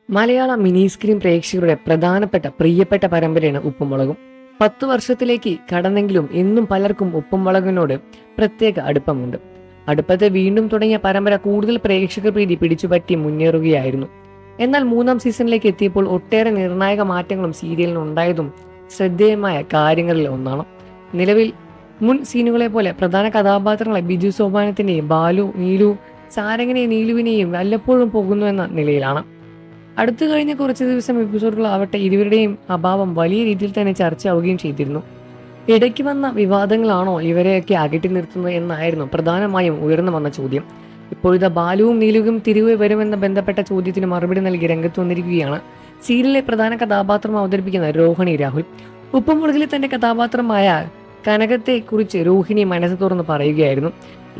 മലയാള mini screen പ്രേക്ഷകരുടെ പ്രധാനപ്പെട്ട പ്രിയപ്പെട്ട പരമ്പരയാണ് ഉപ്പും മുളകും. 10 വർഷത്തിലേക്ക് കടന്നെങ്കിലും ഇന്നും പലർക്കും ഉപ്പും മുളകിനോട് പ്രത്യേക അടുപ്പമുണ്ട്. അടുപ്പത്തെ വീണ്ടും തുടങ്ങിയ പരമ്പര കൂടുതൽ പ്രേക്ഷക പ്രീതി പിടിച്ചുപറ്റി മുന്നേറുകയായിരുന്നു. എന്നാൽ 3-ാം സീസണിലേക്ക് എത്തിയപ്പോൾ ഒട്ടേറെ നിർണായക മാറ്റങ്ങളും സീരിയലിന് ഉണ്ടായതും ശ്രദ്ധേയമായ കാര്യങ്ങളിൽ ഒന്നാണ്. നിലവിൽ മുൻ സീനുകളെ പോലെ പ്രധാന കഥാപാത്രങ്ങളെ ബിജു സോപാനത്തിന്റെയും ബാലു, നീലു, സാരംഗിനെയും നീലുവിനെയും വല്ലപ്പോഴും പോകുന്നു എന്ന നിലയിലാണ്. അടുത്തു കഴിഞ്ഞ കുറച്ച് ദിവസം എപ്പിസോഡുകളാവട്ടെ ഇരുവരുടെയും അഭാവം വലിയ രീതിയിൽ തന്നെ ചർച്ചയാവുകയും ചെയ്തിരുന്നു. ഇടയ്ക്ക് വന്ന വിവാദങ്ങളാണോ ഇവരെയൊക്കെ അകറ്റി നിർത്തുന്നത് എന്നായിരുന്നു പ്രധാനമായും ഉയർന്നു വന്ന ചോദ്യം. ഇപ്പോഴത്തെ ബാലുവും നീലുവും തിരികെ വരുമെന്ന ബന്ധപ്പെട്ട ചോദ്യത്തിന് മറുപടി നൽകി രംഗത്ത് വന്നിരിക്കുകയാണ് സീരിയലിലെ പ്രധാന കഥാപാത്രം അവതരിപ്പിക്കുന്ന രോഹിണി രാഹുൽ. ഉപ്പുമുളകിലെ തന്റെ കഥാപാത്രമായ കനകത്തെ കുറിച്ച് രോഹിണി മനസ്സ് തുറന്ന് പറയുകയായിരുന്നു.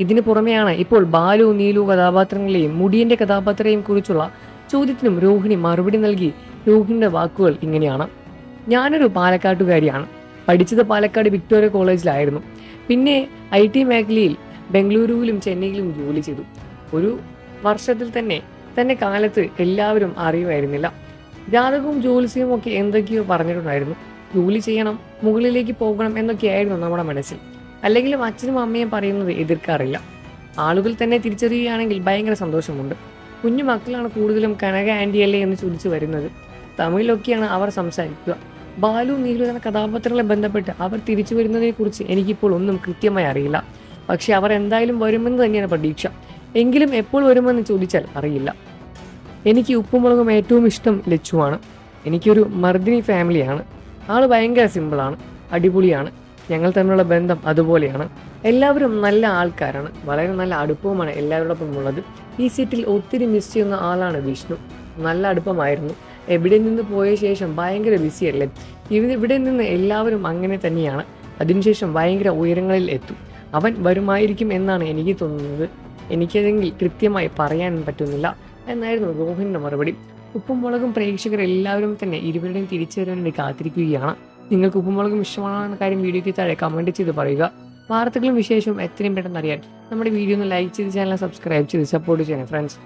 ഇതിനു പുറമെയാണ് ഇപ്പോൾ ബാലു, നീലു കഥാപാത്രങ്ങളെയും മുടിയന്റെ കഥാപാത്രത്തെയും കുറിച്ചുള്ള ചോദ്യത്തിനും രോഹിണി മറുപടി നൽകി. രോഹിണിയുടെ വാക്കുകൾ ഇങ്ങനെയാണ്: ഞാനൊരു പാലക്കാട്ടുകാരിയാണ്. പഠിച്ചത് പാലക്കാട് വിക്ടോറിയ കോളേജിലായിരുന്നു. പിന്നെ IT മേഖലയിൽ ബംഗളൂരുവിലും ചെന്നൈയിലും ജോലി ചെയ്തു. ഒരു വർഷത്തിൽ തന്നെ കാലത്ത് എല്ലാവരും അറിയുമായിരുന്നില്ല. ജാതകവും ജ്യോത്സ്യവും ഒക്കെ എന്തൊക്കെയോ പറഞ്ഞിട്ടുണ്ടായിരുന്നു. ജോലി ചെയ്യണം, മുകളിലേക്ക് പോകണം എന്നൊക്കെയായിരുന്നു നമ്മുടെ മനസ്സിൽ. അല്ലെങ്കിലും അച്ഛനും അമ്മയും പറയുന്നത് എതിർക്കാറില്ല. ആളുകൾ തന്നെ തിരിച്ചറിയുകയാണെങ്കിൽ ഭയങ്കര സന്തോഷമുണ്ട്. കുഞ്ഞു മക്കളാണ് കൂടുതലും കനക ആൻറ്റിയല്ലേ എന്ന് ചോദിച്ചു വരുന്നത്. തമിഴിലൊക്കെയാണ് അവർ സംസാരിക്കുക. ബാലു, നീലു എന്ന കഥാപാത്രങ്ങളെ ബന്ധപ്പെട്ട് അവർ തിരിച്ചു വരുന്നതിനെ കുറിച്ച് എനിക്കിപ്പോൾ ഒന്നും കൃത്യമായി അറിയില്ല. പക്ഷെ അവർ എന്തായാലും വരുമെന്ന് തന്നെയാണ് പ്രതീക്ഷ. എങ്കിലും എപ്പോൾ വരുമെന്ന് ചോദിച്ചാൽ അറിയില്ല. എനിക്ക് ഉപ്പുമുളകും ഏറ്റവും ഇഷ്ടം ലച്ചുവാണ്. എനിക്കൊരു മർദിനി ഫാമിലിയാണ്. ആള് ഭയങ്കര സിമ്പിളാണ്, അടിപൊളിയാണ്. ഞങ്ങൾ തമ്മിലുള്ള ബന്ധം അതുപോലെയാണ്. എല്ലാവരും നല്ല ആൾക്കാരാണ്. വളരെ നല്ല അടുപ്പവുമാണ് എല്ലാവരോടൊപ്പം ഉള്ളത്. ഈ സെറ്റിൽ ഒത്തിരി മിസ് ചെയ്യുന്ന ആളാണ് വിഷ്ണു. നല്ല അടുപ്പമായിരുന്നു. എവിടെ നിന്ന് പോയ ശേഷം ഭയങ്കര ബിസിയല്ലേ. ഇവിടെ നിന്ന് എല്ലാവരും അങ്ങനെ തന്നെയാണ്. അതിനുശേഷം ഭയങ്കര ഉയരങ്ങളിൽ എത്തും. അവൻ വരുമായിരിക്കും എന്നാണ് എനിക്ക് തോന്നുന്നത്. എനിക്കതെങ്കിൽ കൃത്യമായി പറയാൻ പറ്റുന്നില്ല എന്നായിരുന്നു രോഹിണിന്റെ മറുപടി. ഉപ്പും മുളകും പ്രേക്ഷകർ എല്ലാവരും തന്നെ ഇരുവരുടെയും തിരിച്ചു വരാൻ വേണ്ടി കാത്തിരിക്കുകയാണ്. നിങ്ങൾക്ക് ഉപ്പുമുളകും ഇഷ്ടമാണോ എന്ന കാര്യം വീഡിയോയ്ക്ക് താഴെ കമൻറ്റ് ചെയ്ത് പറയുക. വാർത്തകളും വിശേഷവും എത്രയും പെട്ടെന്ന് അറിയാൻ നമ്മുടെ വീഡിയോ ഒന്ന് ലൈക്ക് ചെയ്ത് ചാനൽ സബ്സ്ക്രൈബ് ചെയ്ത് സപ്പോർട്ട് ചെയ്യണം ഫ്രണ്ട്സ്.